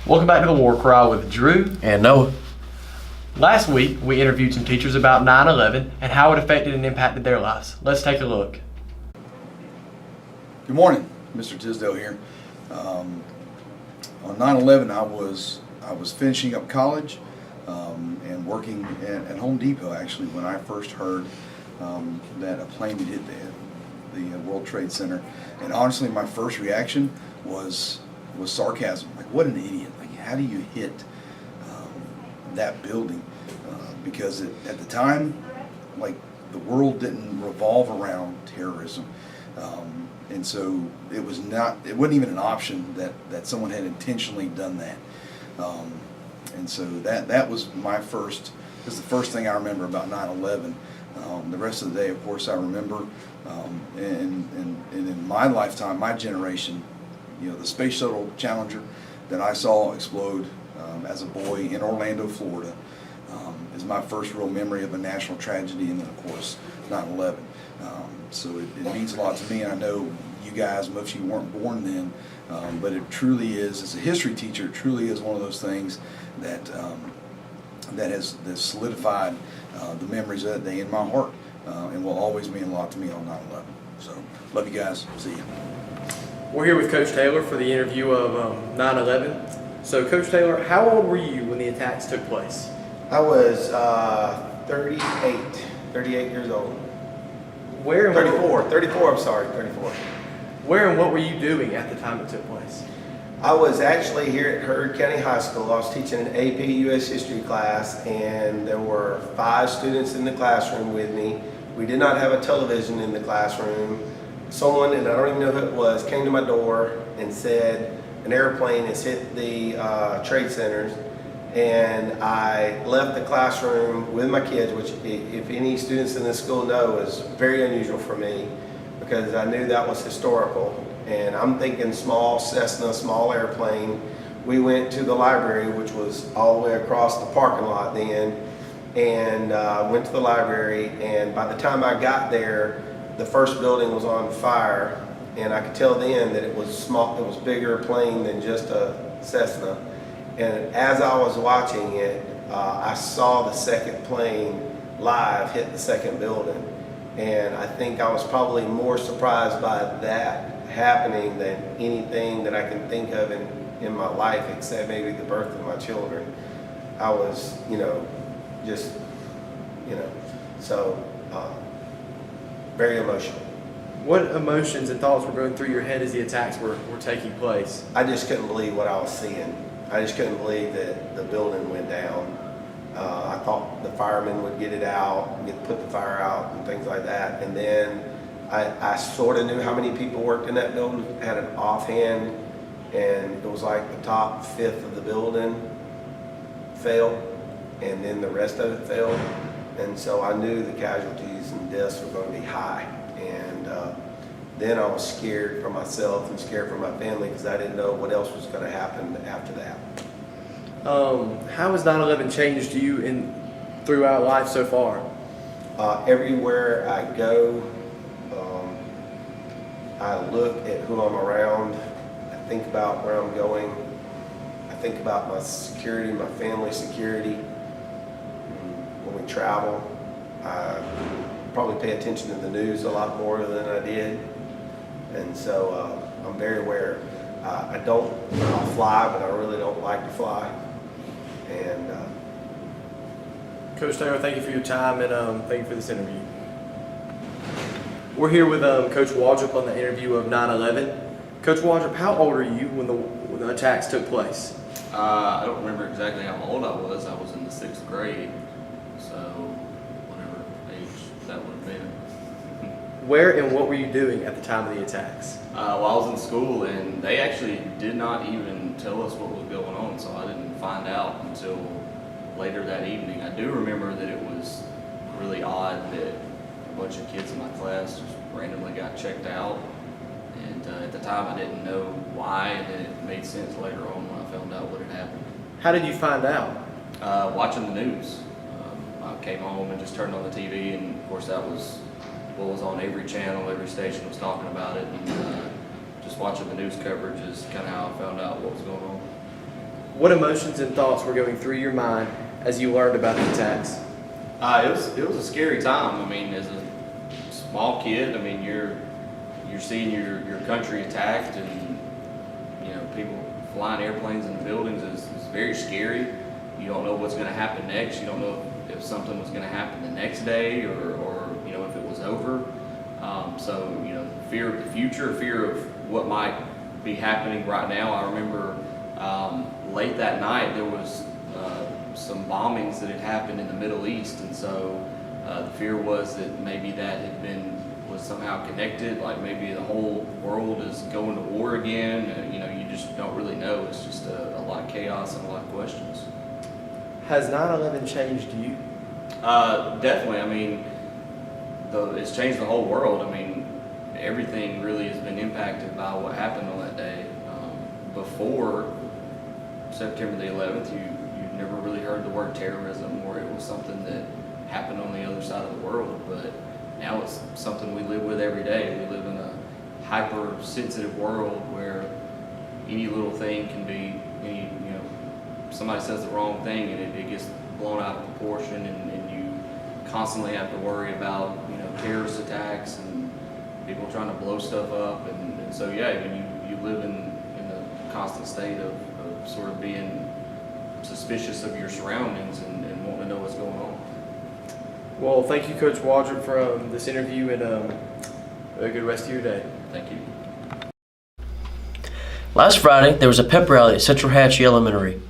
Welcome back to the War Cry with Drew And Noah. Last week, we interviewed some teachers about 9/11 and how it affected and impacted their lives. Let's take a look. Good morning, Mr. Jezdale here. On 9/11, I was finishing up college and working at Home Depot actually when I first heard that a plane had hit the World Trade Center. And honestly, my first reaction was sarcasm. Like, what an idiot! Like, how do you hit that building? Because at the time, like, the world didn't revolve around terrorism. And so it wasn't even an option that someone had intentionally done that. And so that was the first thing I remember about 9/11. The rest of the day, of course, I remember, and in my lifetime, my generation, the Space Shuttle Challenger that I saw explode as a boy in Orlando, Florida, is my first real memory of a national tragedy, and then of course 9/11. So it means a lot to me, and I know you guys, most of you weren't born then, but it truly is, as a history teacher, it truly is one of those things that has solidified the memories of that day in my heart, and will always mean a lot to me on 9/11. So love you guys. See you. We're here with Coach Taylor for the interview of 9/11. So, Coach Taylor, how old were you when the attacks took place? I was 38 years old. Where? 34, I'm sorry, 34. Where and what were you doing at the time it took place? I was actually here at Heard County High School. I was teaching an AP US history class, and there were 5 students in the classroom with me. We did not have a television in the classroom. Someone, and I don't even know who it was, came to my door and said an airplane has hit the trade centers. And I left the classroom with my kids, which, if any students in this school know, is very unusual for me, because I knew that was historical. And I'm thinking small Cessna, small airplane. We went to the library, which was all the way across the parking lot then, and went to the library. And by the time I got there, the first building was on fire, and I could tell then that it was small. It was bigger plane than just a Cessna. And as I was watching it, I saw the second plane live hit the second building. And I think I was probably more surprised by that happening than anything that I can think of in my life, except maybe the birth of my children. I was, so very emotional. What emotions and thoughts were going through your head as the attacks were taking place? I just couldn't believe what I was seeing. I just couldn't believe that the building went down. I thought the firemen would get it out, put the fire out and things like that. And then I sort of knew how many people worked in that building, had an offhand, and it was like the top 5th of the building fell, and then the rest of it fell. And so I knew the casualties and deaths were going to be high. And then I was scared for myself and scared for my family, because I didn't know what else was going to happen after that. How has 9/11 changed you throughout life so far? Everywhere I go, I look at who I'm around. I think about where I'm going. I think about my security, my family's security. When we travel, I probably pay attention to the news a lot more than I did. And so I'm very aware. I'll fly, but I really don't like to fly. And Coach Taylor, thank you for your time, and thank you for this interview. We're here with Coach Waldrop on the interview of 9/11. Coach Waldrop, how old are you when the attacks took place? I don't remember exactly how old I was. I was in the 6th grade, so whatever age that would have been. Where and what were you doing at the time of the attacks? Well, I was in school, and they actually did not even tell us what was going on, so I didn't find out until later that evening. I do remember that it was really odd that a bunch of kids in my class just randomly got checked out, and at the time I didn't know why, and then it made sense later on when I found out what had happened. How did you find out? Watching the news. I came home and just turned on the TV, and of course that was what was on every channel. Every station was talking about it, and just watching the news coverage is kind of how I found out what was going on. What emotions and thoughts were going through your mind as you learned about the attacks? It was a scary time. I mean, as a small kid, I mean, you're seeing your country attacked, and people flying airplanes into buildings is very scary. You don't know what's going to happen next. You don't know if something was going to happen the next day, or if it was over. So fear of the future, fear of what might be happening right now. I remember late that night there was some bombings that had happened in the Middle East, and so the fear was that maybe that was somehow connected, like maybe the whole world is going to war again. You just don't really know. It's just a lot of chaos and a lot of questions. Has 9/11 changed you? Definitely. I mean, it's changed the whole world. I mean, everything really has been impacted by what happened on that day. Before September the 11th, you never really heard the word terrorism, or it was something that happened on the other side of the world. But now it's something we live with every day. We live in a hypersensitive world where any little thing can be, somebody says the wrong thing and it gets blown out of proportion, and you constantly have to worry about terrorist attacks and people trying to blow stuff up, and so yeah, you live in a constant state of sort of being suspicious of your surroundings and wanting to know what's going on. Well, thank you, Coach Waldrop, for this interview, and a good rest of your day. Thank you. Last Friday, there was a pep rally at Central Hatchie Elementary.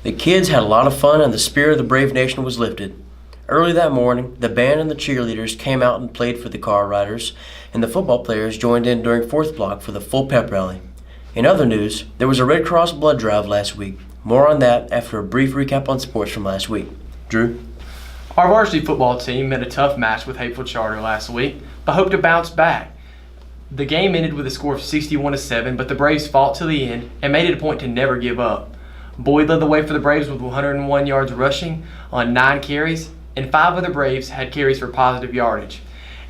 The kids had a lot of fun and the spirit of the Brave Nation was lifted. Early that morning, the band and the cheerleaders came out and played for the car riders, and the football players joined in during fourth block for the full pep rally. In other news, there was a Red Cross blood drive last week. More on that after a brief recap on sports from last week. Drew? Our varsity football team met a tough match with Hateful Charter last week, but hope to bounce back. The game ended with a score of 61-7, but the Braves fought to the end and made it a point to never give up. Boyd led the way for the Braves with 101 yards rushing on 9 carries, and 5 of the Braves had carries for positive yardage,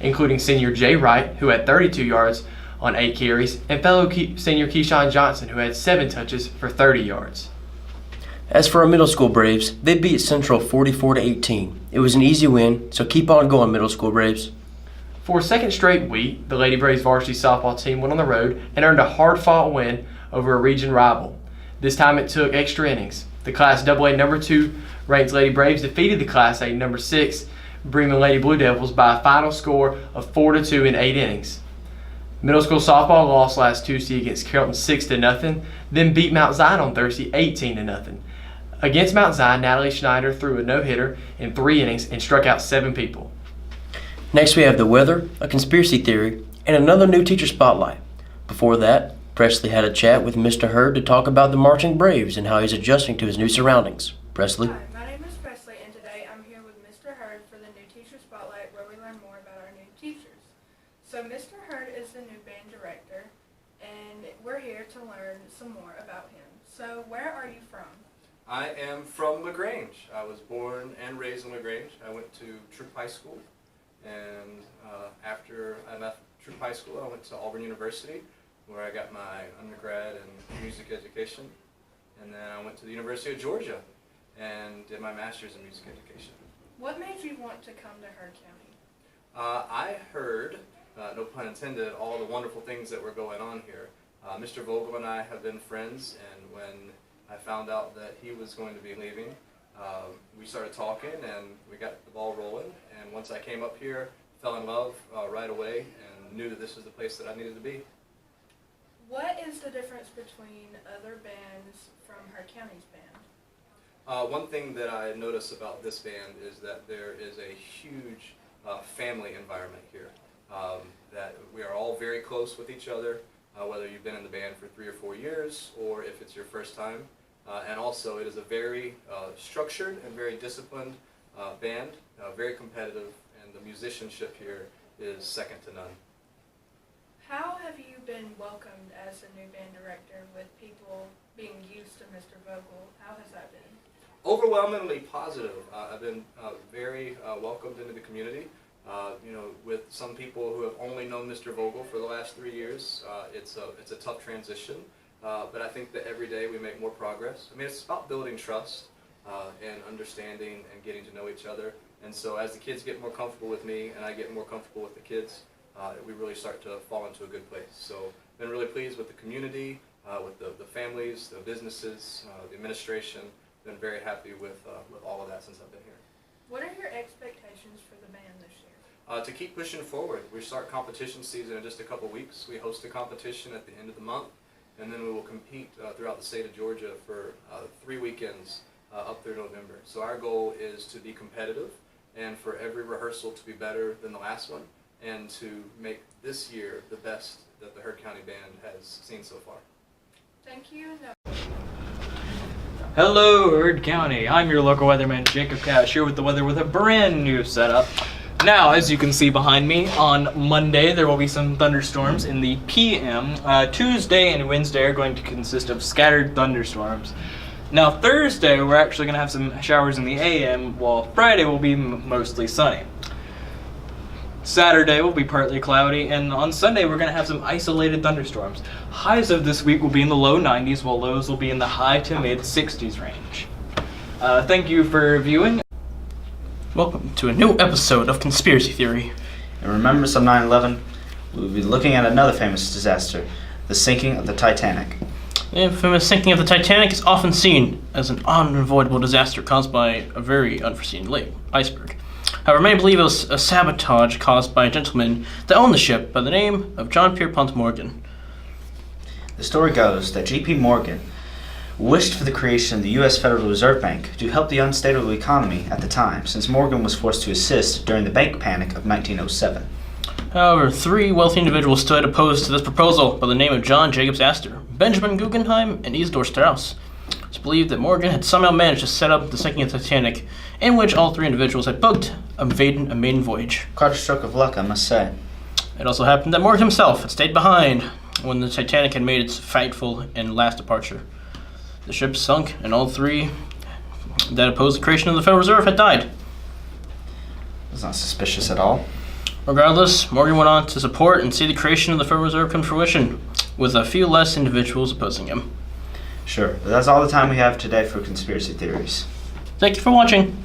including senior Jay Wright, who had 32 yards on 8 carries, and fellow senior Keyshawn Johnson, who had 7 touches for 30 yards. As for our middle school Braves, they beat Central 44-18. It was an easy win, so keep on going, middle school Braves. For a second straight week, the Lady Braves varsity softball team went on the road and earned a hard-fought win over a region rival. This time it took extra innings. The Class AA number 2 ranked Lady Braves defeated the Class A number 6 Bremen Lady Blue Devils by a final score of 4-2 in 8 innings. Middle school softball lost last Tuesday against Carrollton 6-0, then beat Mount Zion on Thursday 18-0. Against Mount Zion, Natalie Schneider threw a no-hitter in 3 innings and struck out 7 people. Next we have the weather, a conspiracy theory, and another new teacher spotlight. Before that, Presley had a chat with Mr. Hurd to talk about the marching Braves and how he's adjusting to his new surroundings. Presley? Hi, my name is Presley, and today I'm here with Mr. Hurd for the new teacher spotlight, where we learn more about our new teachers. So Mr. Hurd is the new band director, and we're here to learn some more about him. So where are you from? I am from LaGrange. I was born and raised in LaGrange. I went to Troop High School, and after I left Troop High School, I went to Auburn University, where I got my undergrad in music education, and then I went to the University of Georgia and did my master's in music education. What made you want to come to Hurd County? I heard, no pun intended, all the wonderful things that were going on here. Mr. Vogel and I have been friends, and when I found out that he was going to be leaving, we started talking and we got the ball rolling, and once I came up here, fell in love right away and knew that this was the place that I needed to be. What is the difference between other bands from Hurd County's band? One thing that I notice about this band is that there is a huge family environment here. That we are all very close with each other, whether you've been in the band for 3 or 4 years or if it's your first time. And also it is a very structured and very disciplined band, very competitive, and the musicianship here is second to none. How have you been welcomed as a new band director with people being used to Mr. Vogel? How has that been? Overwhelmingly positive. I've been very welcomed into the community. With some people who have only known Mr. Vogel for the last 3 years, it's a tough transition. but I think that every day we make more progress. I mean, it's about building trust and understanding and getting to know each other. And so as the kids get more comfortable with me and I get more comfortable with the kids, we really start to fall into a good place. So been really pleased with the community, with the families, the businesses, the administration. Been very happy with all of that since I've been here. What are your expectations for the band this year? To keep pushing forward. We start competition season in just a couple weeks. We host a competition at the end of the month, and then we will compete throughout the state of Georgia for 3 weekends up through November. So our goal is to be competitive and for every rehearsal to be better than the last one and to make this year the best that the Heard County Band has seen so far. Thank you. Hello, Heard County. I'm your local weatherman, Jacob Cash, here with the weather with a brand new setup. Now, as you can see behind me, on Monday there will be some thunderstorms in the PM. Tuesday and Wednesday are going to consist of scattered thunderstorms. Now, Thursday we're actually going to have some showers in the AM, while Friday will be mostly sunny. Saturday will be partly cloudy, and on Sunday we're going to have some isolated thunderstorms. Highs of this week will be in the low 90s, while lows will be in the high to mid 60s range. Thank you for viewing. Welcome to a new episode of Conspiracy Theory. In remembrance of 9/11, we will be looking at another famous disaster, the sinking of the Titanic. The infamous sinking of the Titanic is often seen as an unavoidable disaster caused by a very unforeseen iceberg. However, many believe it was a sabotage caused by a gentleman that owned the ship by the name of John Pierpont Morgan. The story goes that J.P. Morgan wished for the creation of the U.S. Federal Reserve Bank to help the unstable economy at the time, since Morgan was forced to assist during the bank panic of 1907. However, 3 wealthy individuals stood opposed to this proposal by the name of John Jacobs Astor, Benjamin Guggenheim, and Isidore Strauss. It's believed that Morgan had somehow managed to set up the sinking of the Titanic, in which all 3 individuals had booked a maiden voyage. Quite a stroke of luck, I must say. It also happened that Morgan himself had stayed behind when the Titanic had made its fateful and last departure. The ship sunk, and all 3 that opposed the creation of the Federal Reserve had died. It's not suspicious at all. Regardless, Morgan went on to support and see the creation of the Federal Reserve come to fruition, with a few less individuals opposing him. Sure, but that's all the time we have today for conspiracy theories. Thank you for watching.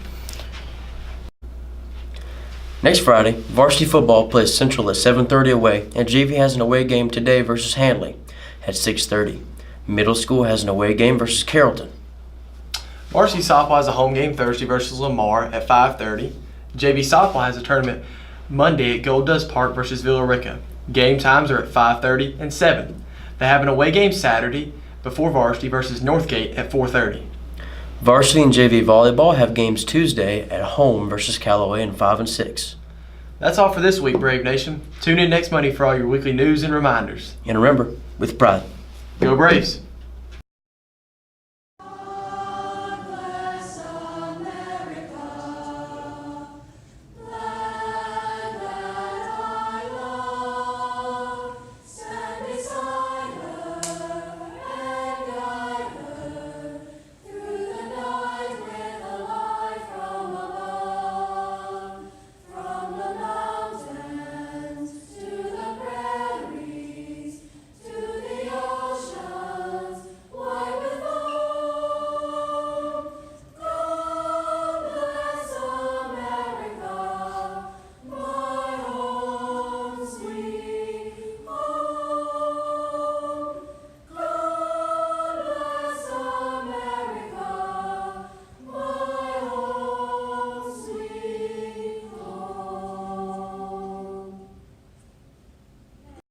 Next Friday, varsity football plays Central at 7:30 away, and JV has an away game today versus Hanley at 6:30. Middle school has an away game versus Carrollton. Varsity softball has a home game Thursday versus Lamar at 5:30. JV softball has a tournament Monday at Gold Dust Park versus Villa Rica. Game times are at 5:30 and 7. They have an away game Saturday before varsity versus Northgate at 4:30. Varsity and JV volleyball have games Tuesday at home versus Callaway in 5 and 6. That's all for this week, Brave Nation. Tune in next Monday for all your weekly news and reminders. And remember, with pride. Go Braves!